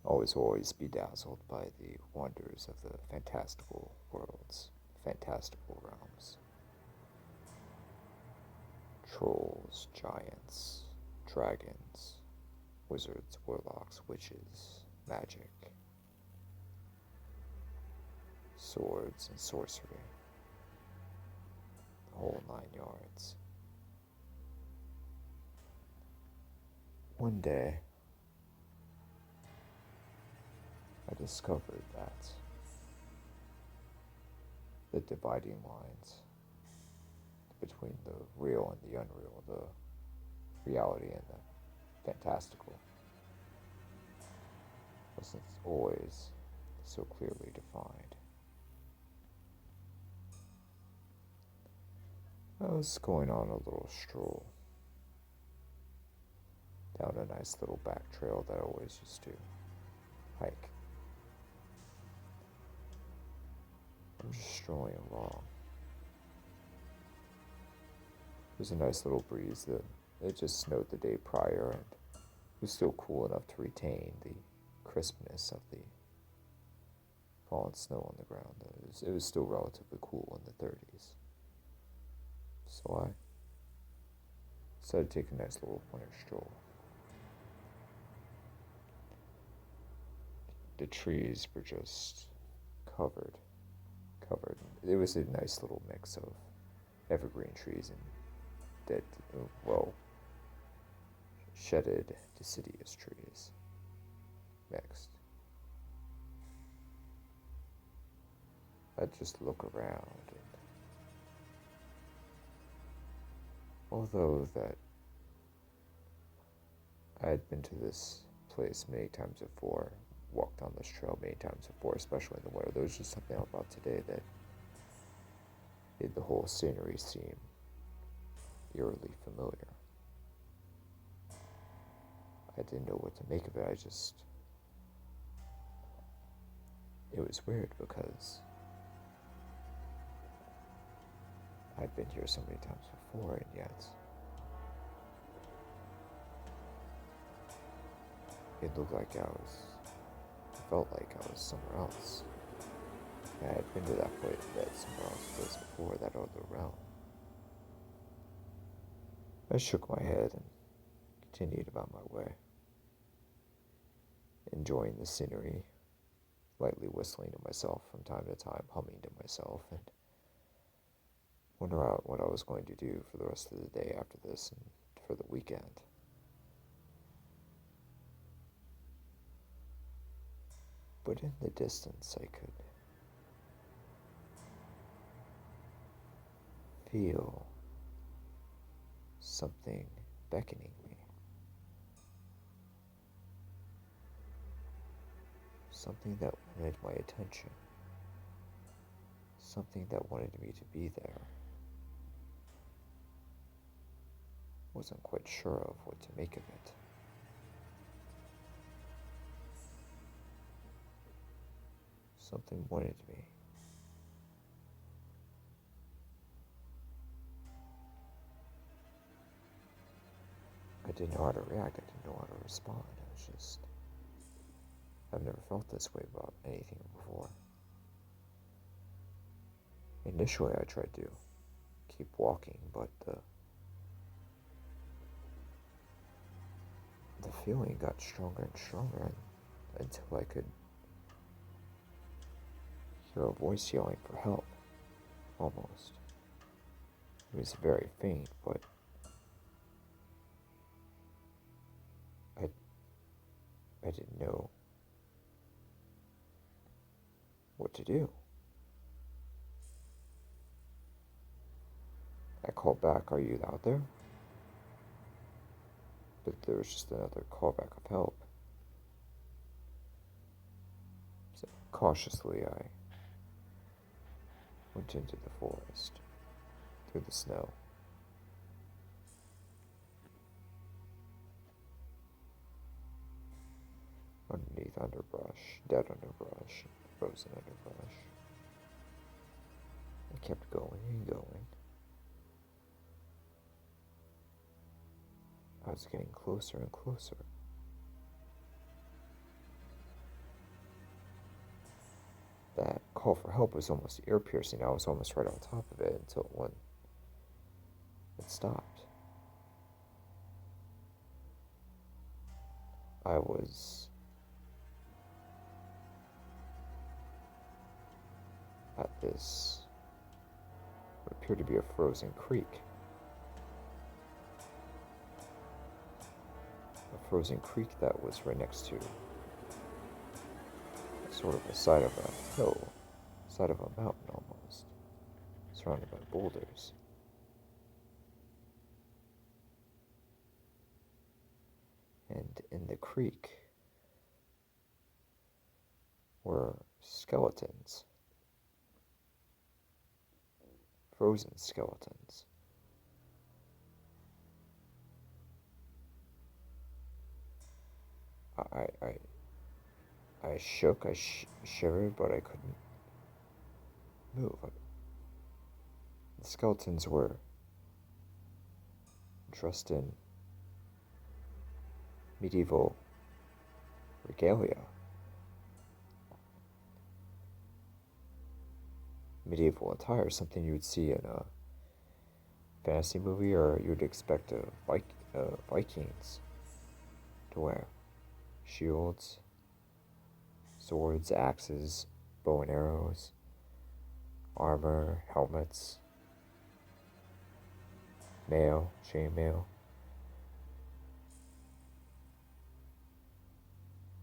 always be dazzled by the wonders of the fantastical worlds, fantastical realms. Trolls, giants, dragons, wizards, warlocks, witches, magic, swords, and sorcery. The whole 9 yards. One day, I discovered that the dividing lines between the real and the unreal, the reality and the fantastical, wasn't always so clearly defined. I was going on a little stroll down a nice little back trail that I always used to hike. I'm just strolling along. There's a nice little breeze that it just snowed the day prior and it was still cool enough to retain the crispness of the fallen snow on the ground. It was still relatively cool in the 30s. So I decided to take a nice little winter stroll. The trees were just covered. It was a nice little mix of evergreen trees and dead, well, shedded deciduous trees mixed. I'd just look around, and although that I had been to this place many times before, walked on this trail many times before, especially in the winter, there was just something about today that made the whole scenery seem eerily familiar. I didn't know what to make of it. It was weird because I'd been here so many times before, and yet it looked like I felt like I was somewhere else. I had been to that somewhere else before, that other realm. I shook my head and continued about my way, enjoying the scenery, lightly whistling to myself from time to time, humming to myself, and wondering out what I was going to do for the rest of the day after this and for the weekend. But in the distance, I could feel something beckoning me. Something that wanted my attention. Something that wanted me to be there. Wasn't quite sure of what to make of it. Something wanted me. I didn't know how to react. I didn't know how to respond. I've never felt this way about anything before. Initially, I tried to keep walking, but the feeling got stronger and stronger until I could hear a voice yelling for help, almost. It was very faint, but I didn't know what to do. I called back, "Are you out there?" But there was just another callback of help. So cautiously, I went into the forest, through the snow. Underneath underbrush, dead underbrush, frozen underbrush. I kept going and going. I was getting closer and closer. call for help was almost ear-piercing. I was almost right on top of it until when it stopped. I was at this, what appeared to be a frozen creek. A frozen creek that was right next to sort of the side of a hill, side of a mountain almost, surrounded by boulders. And in the creek were skeletons, frozen skeletons. I shook, I shivered, but I couldn't move. The skeletons were dressed in medieval regalia. Medieval attire, something you would see in a fantasy movie, or you would expect Vikings to wear. Shields, swords, axes, bow and arrows, armor, helmets, mail, chainmail.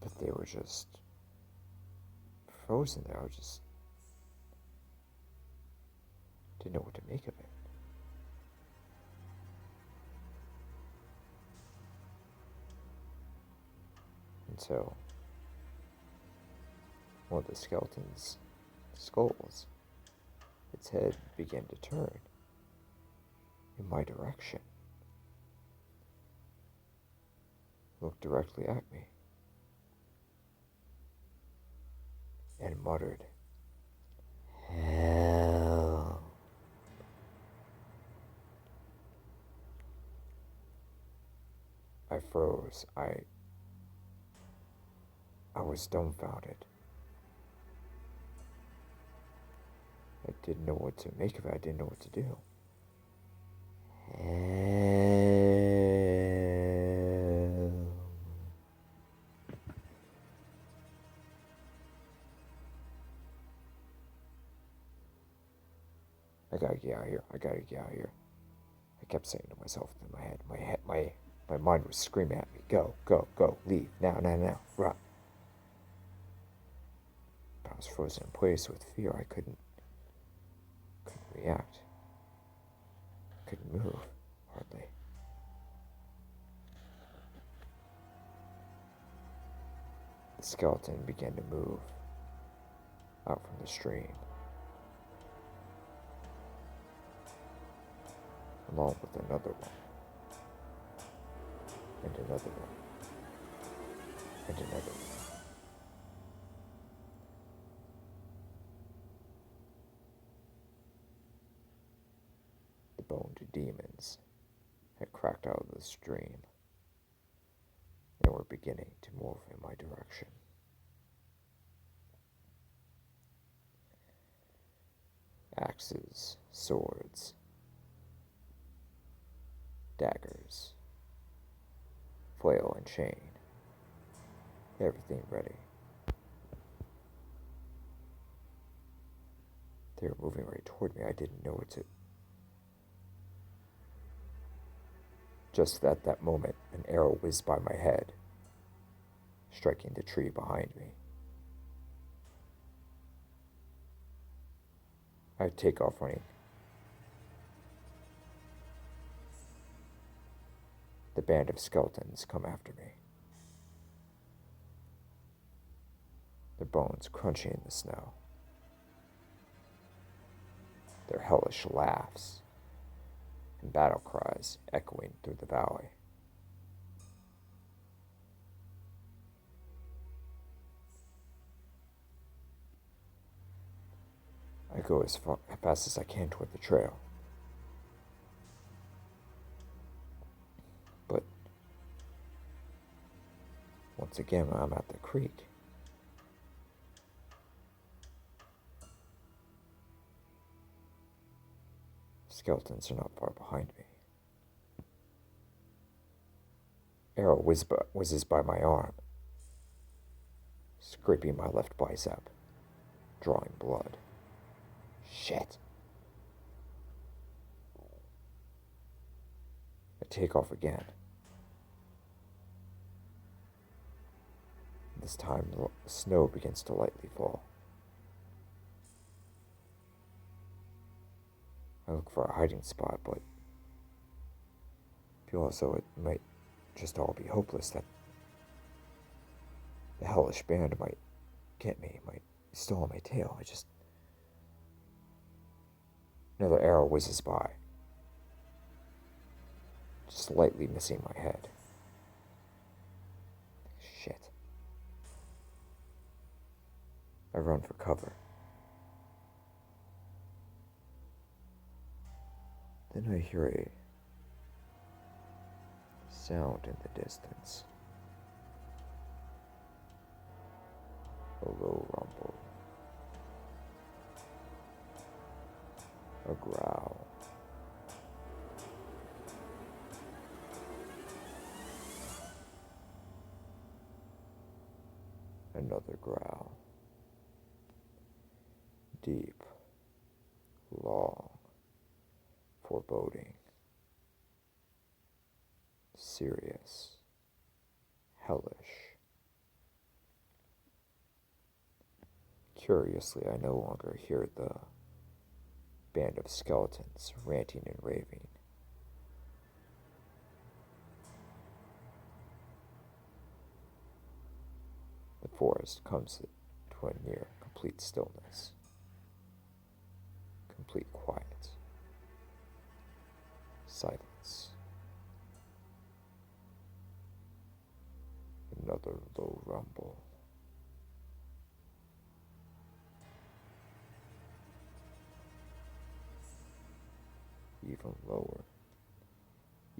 But they were just frozen there. I just didn't know what to make of it. Until one of the skeleton's skulls, its head began to turn in my direction. Looked directly at me and muttered, "Hell." I froze. I was dumbfounded. I didn't know what to make of it. I didn't know what to do. I gotta get out of here. I gotta get out of here. I kept saying to myself in my head, my mind was screaming at me, go, go, go, leave, now, now, now, run. But I was frozen in place with fear. I couldn't react. Couldn't move, hardly. The skeleton began to move out from the stream, along with another one, and another one, and another one. The boned demons had cracked out of the stream and were beginning to move in my direction. Axes, swords, daggers, flail and chain, everything ready. They were moving right toward me. I didn't know what to. Just at that moment, an arrow whizzed by my head, striking the tree behind me. I take off running. The band of skeletons come after me, their bones crunching in the snow, their hellish laughs and battle cries echoing through the valley. I go as fast as I can toward the trail. But once again, I'm at the creek. Skeletons are not far behind me. Arrow whizzes by my arm, scraping my left bicep, drawing blood. Shit. I take off again. This time, the snow begins to lightly fall. I look for a hiding spot, but feel as though it might just all be hopeless, that the hellish band might get me, might be still on my tail. Another arrow whizzes by, just lightly missing my head. Shit. I run for cover. Then I hear a sound in the distance. A low rumble. A growl. Another growl. Deep, long, foreboding, serious, hellish. Curiously, I no longer hear the band of skeletons ranting and raving. The forest comes to a near complete stillness, complete quiet, silence. Another low rumble. Even lower,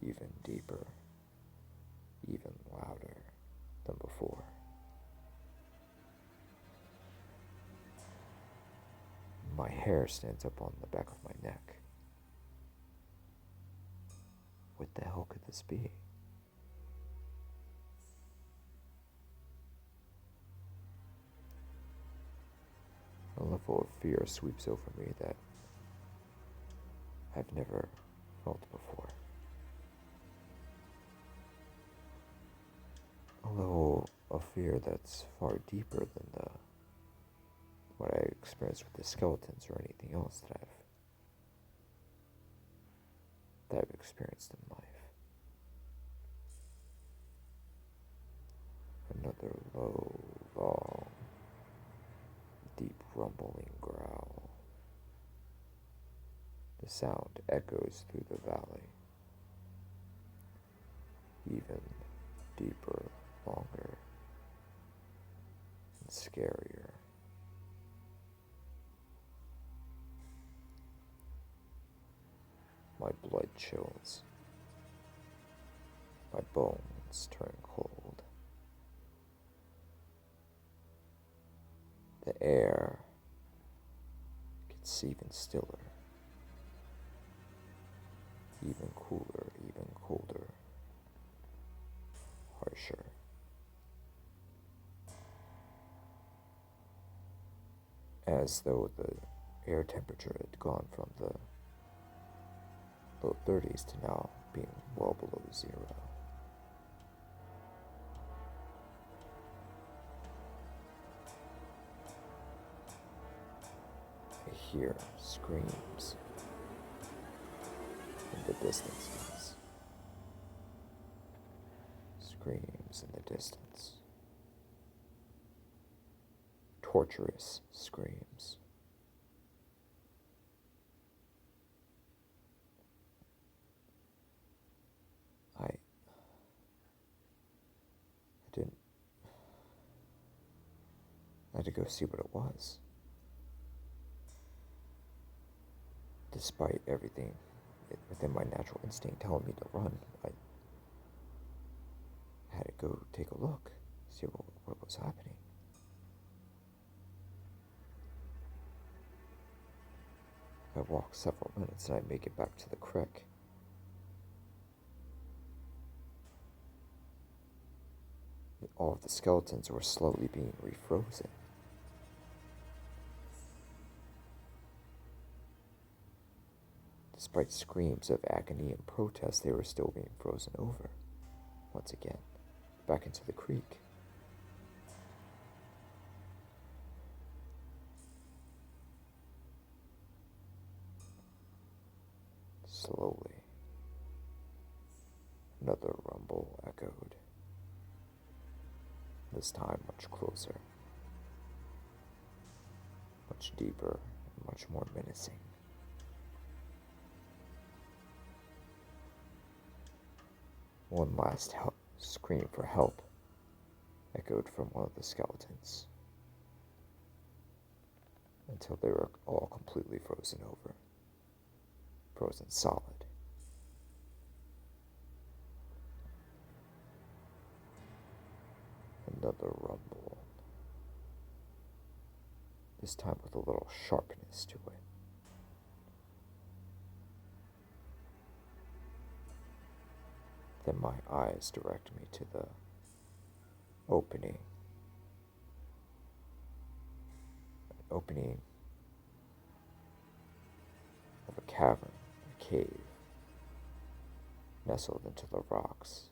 even deeper, even louder than before. My hair stands up on the back of my neck. What the hell could this be? A level of fear sweeps over me that I've never felt before. A level of fear that's far deeper than what I experienced with the skeletons or anything else that I've experienced in life. Another low, long, deep rumbling growl. The sound echoes through the valley, even deeper, longer, and scarier. My blood chills. My bones turn cold. The air gets even stiller, even cooler, even colder, harsher. As though the air temperature had gone from the low 30s to now being well below zero. I hear screams in the distance. Screams in the distance. Torturous screams. I had to go see what it was. Despite everything within my natural instinct telling me to run, I had to go take a look, see what was happening. I walk several minutes and I make it back to the creek. All of the skeletons were slowly being refrozen. Despite screams of agony and protest, they were still being frozen over. Once again, back into the creek. Slowly, another rumble echoed. This time much closer, much deeper, and much more menacing. One last scream for help echoed from one of the skeletons, until they were all completely frozen over, frozen solid. Another rumble, this time with a little sharpness to it. Then my eyes direct me to the opening. An opening of a cavern, a cave, nestled into the rocks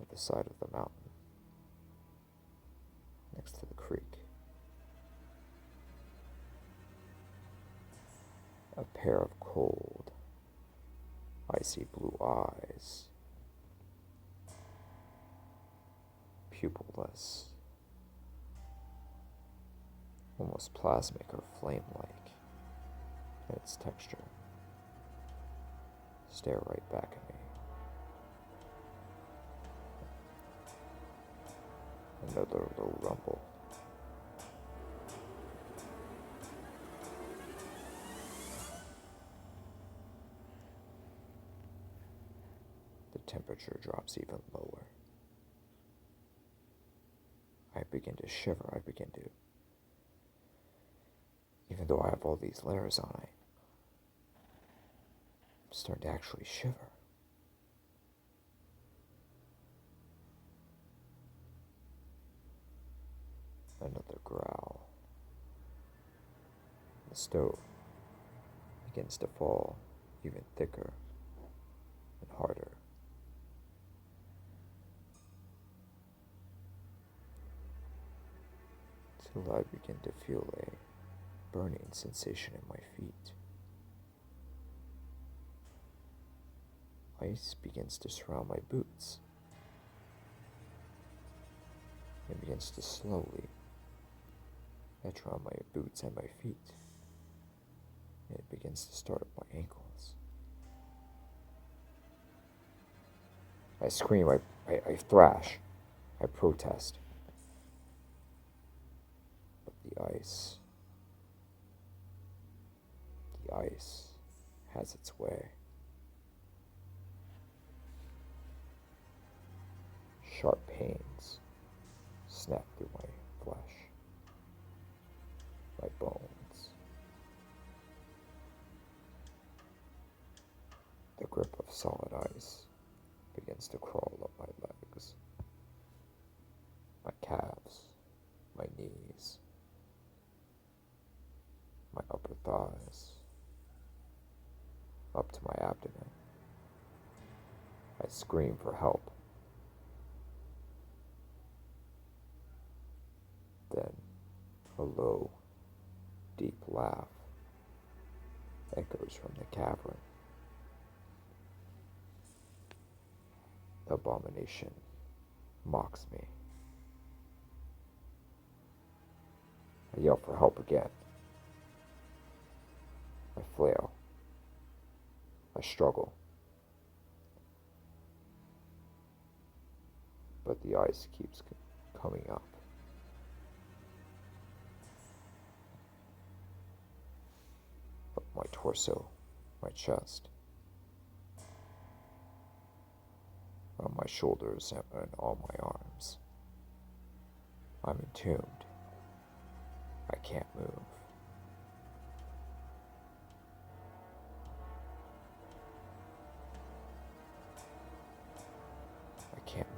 at the side of the mountain, next to the creek. A pair of cold, icy blue eyes, pupilless, almost plasmic or flame-like in its texture, stare right back at me. Another low rumble. The temperature drops even lower. I begin to shiver. Even though I have all these layers on, I'm starting to actually shiver. Another growl. The stove begins to fall even thicker and harder. Till I begin to feel a burning sensation in my feet. Ice begins to surround my boots. It begins to slowly etch around my boots and my feet. And it begins to start at my ankles. I scream, I thrash, I protest. But the ice has its way. Sharp pains snap through my flesh, my bones. The grip of solid ice begins to crawl up my legs, my calves, my knees, my upper thighs, up to my abdomen. I scream for help. Then a low, deep laugh echoes from the cavern. The abomination mocks me. I yell for help again. I flail. I struggle. But the ice keeps coming up. Up my torso, my chest, on my shoulders and all my arms. I'm entombed. I can't move.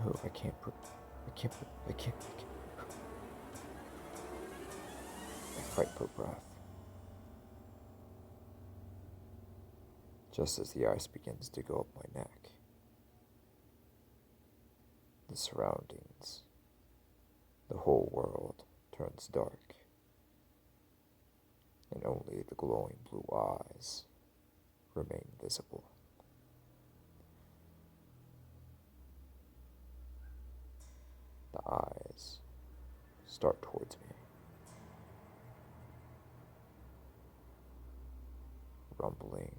move. I can't move. I can't move. I can't. I fight for breath. Just as the ice begins to go up my neck, the surroundings, the whole world turns dark, and only the glowing blue eyes remain visible. The eyes start towards me, rumbling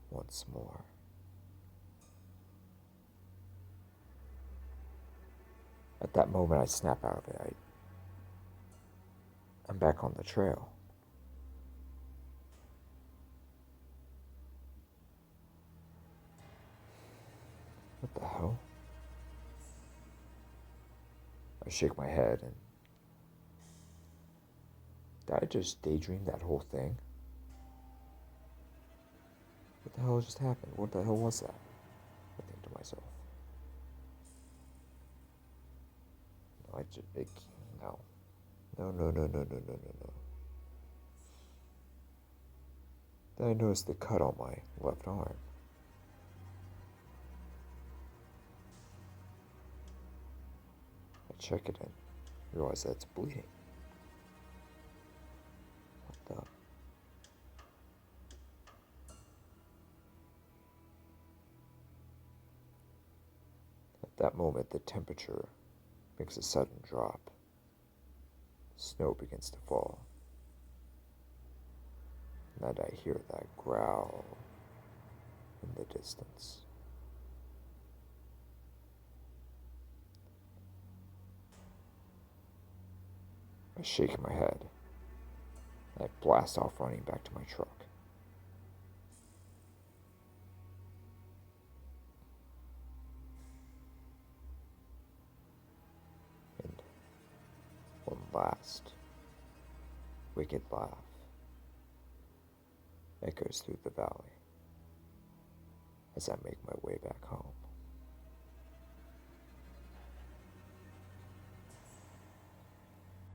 once more. At that moment, I snap out of it. I'm back on the trail. What the hell? I shake my head and... Did I just daydream that whole thing? What the hell just happened? What the hell was that? I think to myself. No, no. No. Then I noticed the cut on my left arm. I check it and realize that it's bleeding. What the? At that moment, the temperature makes a sudden drop. Snow begins to fall. And I hear that growl in the distance. I shake my head. I blast off running back to my truck. And one last wicked laugh echoes through the valley as I make my way back home.